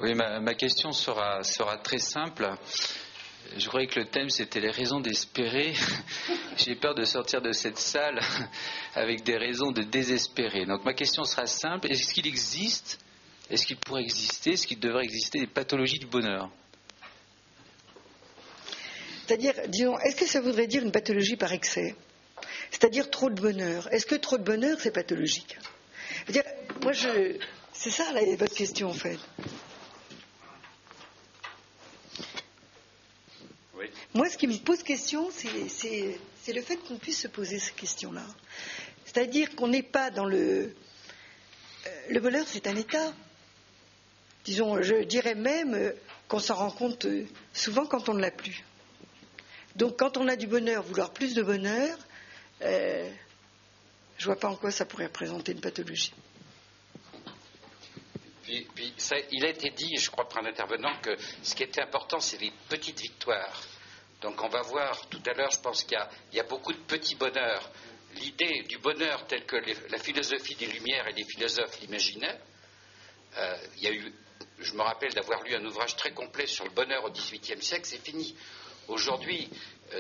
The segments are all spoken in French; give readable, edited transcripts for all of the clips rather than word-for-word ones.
Oui, ma question sera très simple. Je croyais que le thème c'était les raisons d'espérer. J'ai peur de sortir de cette salle avec des raisons de désespérer. Donc ma question sera simple. Est-ce qu'il existe, est-ce qu'il pourrait exister, est-ce qu'il devrait exister des pathologies du bonheur? C'est-à-dire, disons, est-ce que ça voudrait dire une pathologie par excès? C'est-à-dire trop de bonheur. Est-ce que trop de bonheur, c'est pathologique? C'est-à-dire, c'est ça là, votre question en fait. Oui. Moi, ce qui me pose question, c'est le fait qu'on puisse se poser ces questions-là. C'est-à-dire qu'on n'est pas dans le bonheur, c'est un état. Disons, je dirais même qu'on s'en rend compte souvent quand on ne l'a plus. Donc, quand on a du bonheur, vouloir plus de bonheur, je ne vois pas en quoi ça pourrait représenter une pathologie. Puis ça, il a été dit, je crois, par un intervenant, que ce qui était important, c'est les petites victoires. Donc on va voir tout à l'heure, je pense qu'il y a beaucoup de petits bonheurs. L'idée du bonheur tel que la philosophie des Lumières et les philosophes l'imaginaient, il y a eu, je me rappelle d'avoir lu un ouvrage très complet sur le bonheur au XVIIIe siècle, c'est fini. Aujourd'hui,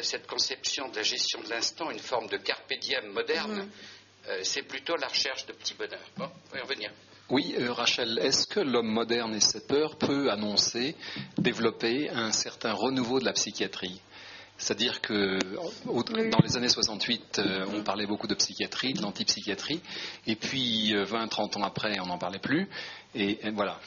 cette conception de la gestion de l'instant, une forme de carpe diem moderne, c'est plutôt la recherche de petits bonheurs. Bon, on va y revenir. Oui, Rachel, est-ce que l'homme moderne et ses peurs peut annoncer, développer un certain renouveau de la psychiatrie? C'est-à-dire que dans les années 68, on parlait beaucoup de psychiatrie, de l'antipsychiatrie, et puis 20-30 ans après, on n'en parlait plus, et voilà.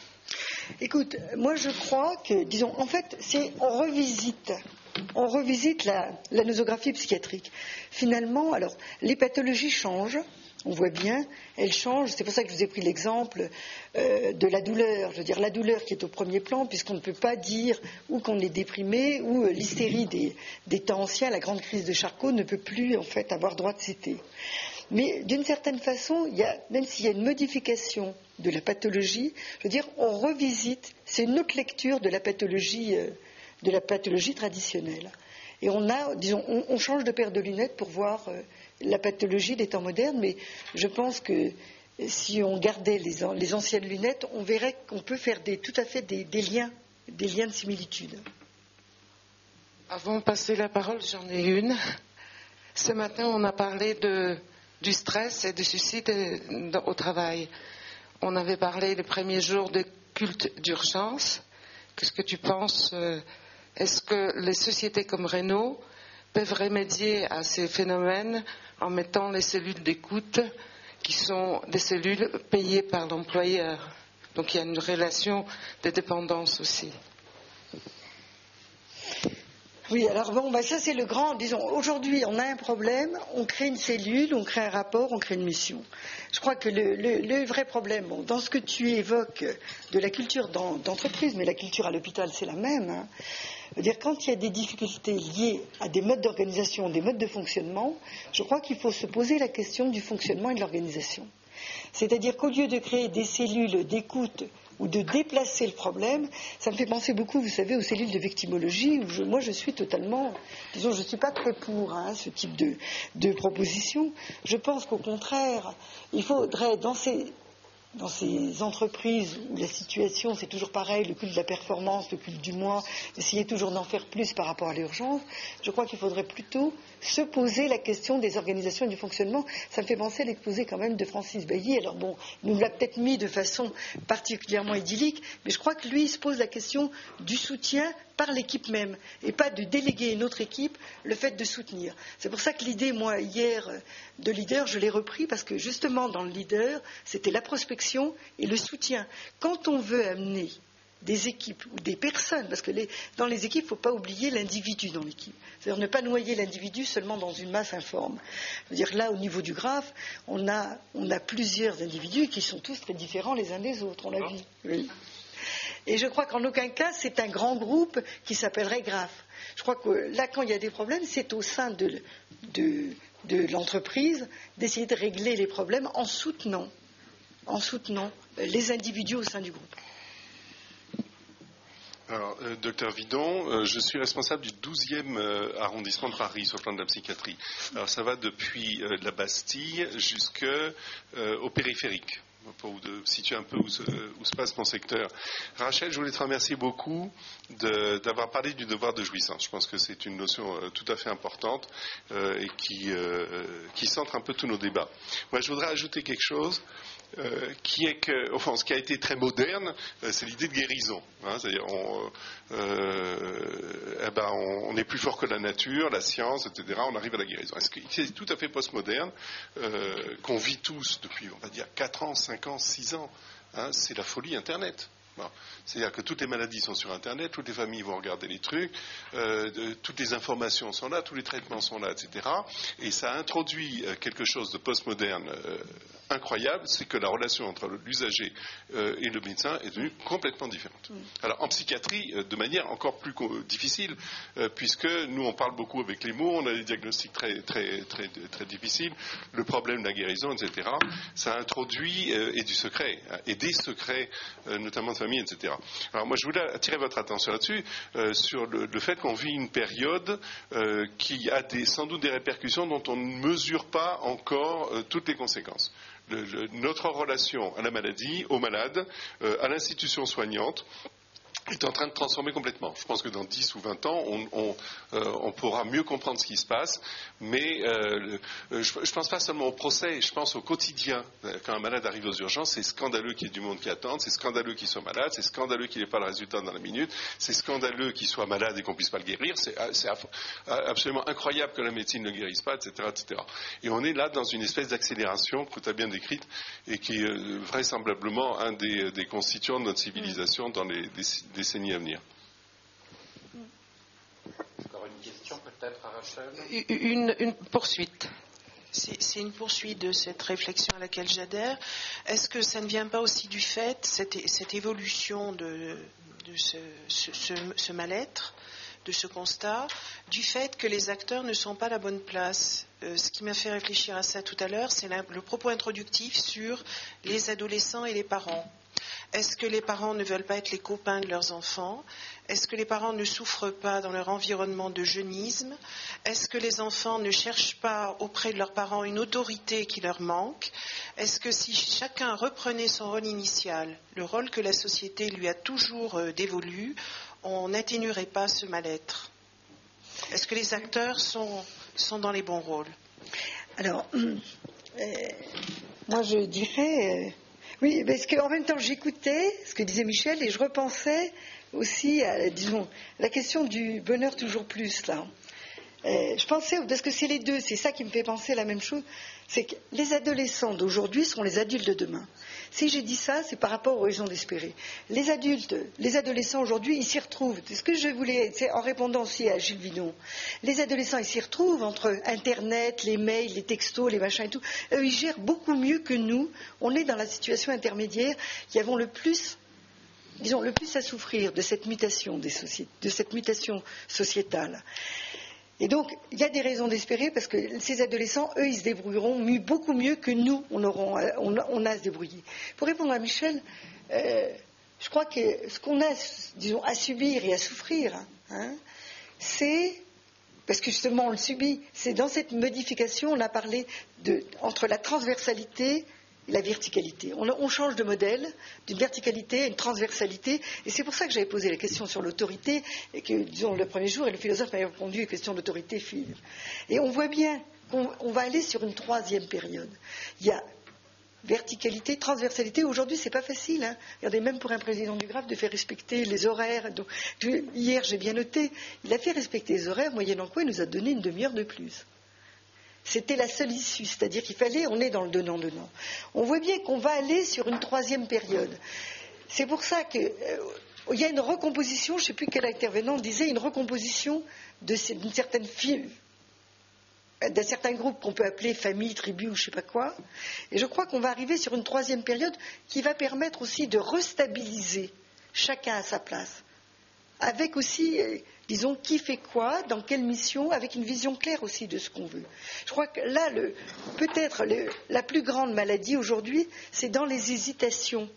Écoute, moi je crois que, disons, en fait, on revisite la nosographie psychiatrique. Finalement, alors, les pathologies changent. On voit bien, elles changent. C'est pour ça que je vous ai pris l'exemple de la douleur. Je veux dire, la douleur qui est au premier plan, puisqu'on ne peut pas dire ou qu'on est déprimé, ou l'hystérie des temps anciens, la grande crise de Charcot, ne peut plus en fait avoir droit de citer. Mais d'une certaine façon, même s'il y a une modification de la pathologie, je veux dire, on revisite. C'est une autre lecture de la pathologie traditionnelle. Et on change de paire de lunettes pour voir la pathologie des temps modernes, mais je pense que si on gardait les anciennes lunettes, on verrait qu'on peut faire tout à fait des liens de similitude. Avant de passer la parole, j'en ai une. Ce matin, on a parlé du stress et du suicide au travail. On avait parlé les premiers jours de culte d'urgence. Qu'est-ce que tu penses? Est-ce que les sociétés comme Renault peuvent remédier à ces phénomènes en mettant les cellules d'écoute qui sont des cellules payées par l'employeur? Donc il y a une relation de dépendance aussi. Oui, alors ça c'est le grand, disons, aujourd'hui on a un problème, on crée une cellule, on crée un rapport, on crée une mission. Je crois que le vrai problème, dans ce que tu évoques de la culture d'entreprise, mais la culture à l'hôpital c'est la même, hein. Je veux dire, quand il y a des difficultés liées à des modes d'organisation, des modes de fonctionnement, je crois qu'il faut se poser la question du fonctionnement et de l'organisation. C'est-à-dire qu'au lieu de créer des cellules d'écoute ou de déplacer le problème, ça me fait penser beaucoup, vous savez, aux cellules de victimologie, où moi je suis totalement, disons, je ne suis pas très pour ce type de proposition. Je pense qu'au contraire, il faudrait, dans ces entreprises où la situation c'est toujours pareil, le culte de la performance, le culte du moi, essayer toujours d'en faire plus par rapport à l'urgence, je crois qu'il faudrait plutôt se poser la question des organisations et du fonctionnement. Ça me fait penser à l'exposé quand même de Francis Bailly. Alors bon, il nous l'a peut-être mis de façon particulièrement idyllique, mais je crois que lui il se pose la question du soutien par l'équipe même, et pas de déléguer à une autre équipe le fait de soutenir. C'est pour ça que l'idée, moi, hier, de leader, je l'ai repris, parce que justement, dans le leader, c'était la prospection et le soutien. Quand on veut amener des équipes ou des personnes, parce que dans les équipes, il ne faut pas oublier l'individu dans l'équipe. C'est-à-dire ne pas noyer l'individu seulement dans une masse informe. C'est-à-dire là, au niveau du graphe, on a plusieurs individus qui sont tous très différents les uns des autres, on l'a vu. Oui. Et je crois qu'en aucun cas, c'est un grand groupe qui s'appellerait graphe. Je crois que là, quand il y a des problèmes, c'est au sein de l'entreprise d'essayer de régler les problèmes en soutenant les individus au sein du groupe. Alors, docteur Vidon, je suis responsable du 12e arrondissement de Paris sur le plan de la psychiatrie. Alors, ça va depuis la Bastille jusqu'au périphérique. pour situer un peu où se passe mon secteur. Rachel, je voulais te remercier beaucoup d'avoir parlé du devoir de jouissance. Je pense que c'est une notion tout à fait importante et qui centre un peu tous nos débats. Moi, je voudrais ajouter quelque chose qui est que, enfin, ce qui a été très moderne, c'est l'idée de guérison. Hein, c'est-à-dire, on est plus fort que la nature, la science, etc. On arrive à la guérison. Est-ce que c'est tout à fait postmoderne qu'on vit tous depuis, on va dire, 4 ans, 5 ans, 6 ans, hein, c'est la folie Internet. Bon. C'est-à-dire que toutes les maladies sont sur Internet, toutes les familles vont regarder les trucs, toutes les informations sont là, tous les traitements sont là, etc. Et ça a introduit quelque chose de postmoderne incroyable, c'est que la relation entre l'usager et le médecin est devenue complètement différente. Alors en psychiatrie, de manière encore plus difficile, puisque nous on parle beaucoup avec les mots, on a des diagnostics très, très, très, très difficiles, le problème de la guérison, etc. Ça introduit et du secret, et des secrets, notamment de famille, etc. Alors moi je voulais attirer votre attention là-dessus, sur le fait qu'on vit une période qui a sans doute des répercussions dont on ne mesure pas encore toutes les conséquences. Notre relation à la maladie, aux malades, à l'institution soignante, est en train de transformer complètement. Je pense que dans 10 ou 20 ans, on pourra mieux comprendre ce qui se passe, mais je ne pense pas seulement au procès, je pense au quotidien. Quand un malade arrive aux urgences, c'est scandaleux qu'il y ait du monde qui attende, c'est scandaleux qu'il soit malade, c'est scandaleux qu'il n'ait pas le résultat dans la minute, c'est scandaleux qu'il soit malade et qu'on ne puisse pas le guérir, c'est absolument incroyable que la médecine ne le guérisse pas, etc., etc. Et on est là dans une espèce d'accélération que tu as bien décrite et qui est vraisemblablement un des constituants de notre civilisation dans les décennies à venir. Encore une question peut-être à Rachel ? Une poursuite. C'est une poursuite de cette réflexion à laquelle j'adhère. Est-ce que ça ne vient pas aussi du fait, cette évolution de ce mal-être, de ce constat, du fait que les acteurs ne sont pas à la bonne place? Ce qui m'a fait réfléchir à ça tout à l'heure, c'est le propos introductif sur les adolescents et les parents. Est-ce que les parents ne veulent pas être les copains de leurs enfants? Est-ce que les parents ne souffrent pas dans leur environnement de jeunisme? Est-ce que les enfants ne cherchent pas auprès de leurs parents une autorité qui leur manque? Est-ce que si chacun reprenait son rôle initial, le rôle que la société lui a toujours dévolu, on n'atténuerait pas ce mal-être? Est-ce que les acteurs sont dans les bons rôles? Alors, moi je dirais... oui, parce qu'en même temps j'écoutais ce que disait Michel et je repensais aussi à, disons, la question du bonheur toujours plus, là. Je pensais, parce que c'est les deux, c'est ça qui me fait penser à la même chose, c'est que les adolescents d'aujourd'hui seront les adultes de demain. Si j'ai dit ça, c'est par rapport aux raisons d'espérer. Les adolescents aujourd'hui, ils s'y retrouvent. C'est ce que je voulais, c'est en répondant aussi à Gilles Vidon. Les adolescents, ils s'y retrouvent entre Internet, les mails, les textos, les machins et tout. Eux, ils gèrent beaucoup mieux que nous. On est dans la situation intermédiaire qui avons le plus à souffrir de cette mutation des sociétés, de cette mutation sociétale. Et donc, il y a des raisons d'espérer parce que ces adolescents, eux, ils se débrouilleront beaucoup mieux que nous, on a à se débrouiller. Pour répondre à Michel, je crois que ce qu'on a, disons, à subir et à souffrir, hein, c'est, parce que justement on le subit, c'est dans cette modification, on a parlé entre la transversalité et la verticalité. On change de modèle, d'une verticalité à une transversalité, et c'est pour ça que j'avais posé la question sur l'autorité, et que, disons, le premier jour, et le philosophe m'avait répondu à la question d'autorité. Et on voit bien qu'on va aller sur une troisième période. Il y a verticalité, transversalité. Aujourd'hui, c'est pas facile. Hein. Regardez, même pour un président du GRAF, de faire respecter les horaires. Donc, hier, j'ai bien noté, il a fait respecter les horaires, moyennant quoi il nous a donné une demi-heure de plus. C'était la seule issue, c'est-à-dire on est dans le donnant-donnant. On voit bien qu'on va aller sur une troisième période. C'est pour ça qu'il y a une recomposition, je ne sais plus quel intervenant disait, une recomposition d'un certain groupe qu'on peut appeler famille, tribu ou je ne sais pas quoi. Et je crois qu'on va arriver sur une troisième période qui va permettre aussi de restabiliser chacun à sa place. Avec aussi... disons, qui fait quoi, dans quelle mission, avec une vision claire aussi de ce qu'on veut. Je crois que là, la plus grande maladie aujourd'hui, c'est dans les hésitations.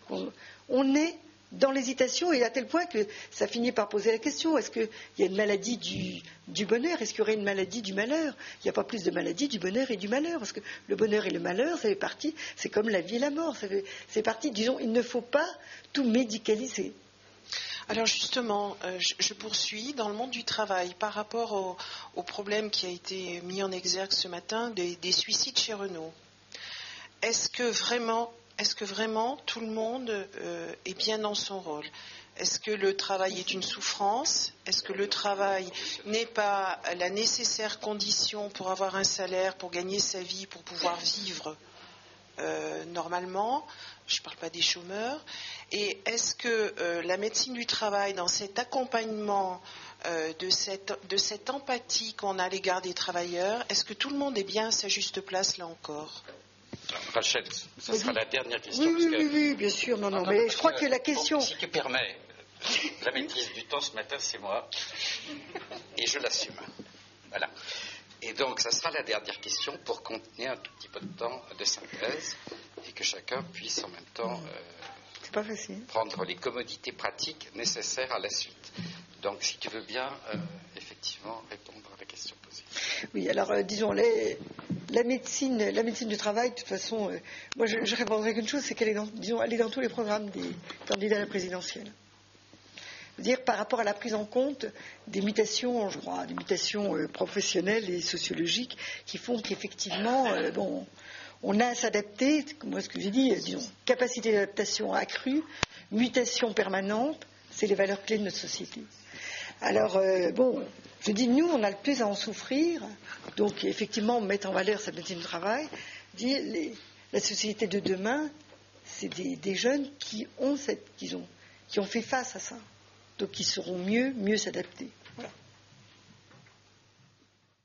On est dans l'hésitation, et à tel point que ça finit par poser la question, est-ce qu'il y a une maladie du bonheur? Est-ce qu'il y aurait une maladie du malheur? Il n'y a pas plus de maladie du bonheur et du malheur, parce que le bonheur et le malheur, ça fait partie, c'est comme la vie et la mort, c'est partie, disons, il ne faut pas tout médicaliser. Alors justement, je poursuis dans le monde du travail par rapport au problème qui a été mis en exergue ce matin des suicides chez Renault. Est-ce que vraiment tout le monde est bien dans son rôle? Est-ce que le travail est une souffrance? Est-ce que le travail n'est pas la nécessaire condition pour avoir un salaire, pour gagner sa vie, pour pouvoir vivre normalement? Je ne parle pas des chômeurs. Et est-ce que la médecine du travail, dans cet accompagnement de cette empathie qu'on a à l'égard des travailleurs, est-ce que tout le monde est bien à sa juste place là encore? Rachel, ça sera la dernière question. Oui, bien sûr. Non, mais je crois que la question... Si tu permets, la maîtrise du temps ce matin, c'est moi. Et je l'assume. Voilà. Et donc, ça sera la dernière question pour qu'on ait un tout petit peu de temps de synthèse et que chacun puisse en même temps c'est pas facile. Prendre les commodités pratiques nécessaires à la suite. Donc, si tu veux bien, effectivement, répondre à la question posée. Oui, alors, disons, la médecine du travail, de toute façon, moi, je répondrai qu'une chose, c'est qu'elle est dans tous les programmes des candidats à la présidentielle. Dire par rapport à la prise en compte des mutations, je crois, des mutations professionnelles et sociologiques qui font qu'effectivement, on a à s'adapter, moi ce que j'ai dit, disons, capacité d'adaptation accrue, mutation permanente, c'est les valeurs clés de notre société. Alors, je dis, nous, on a le plus à en souffrir, donc effectivement, mettre en valeur cette médecine du travail, dire, la société de demain, c'est des jeunes qui ont fait face à ça. Donc, ils sauront mieux s'adapter.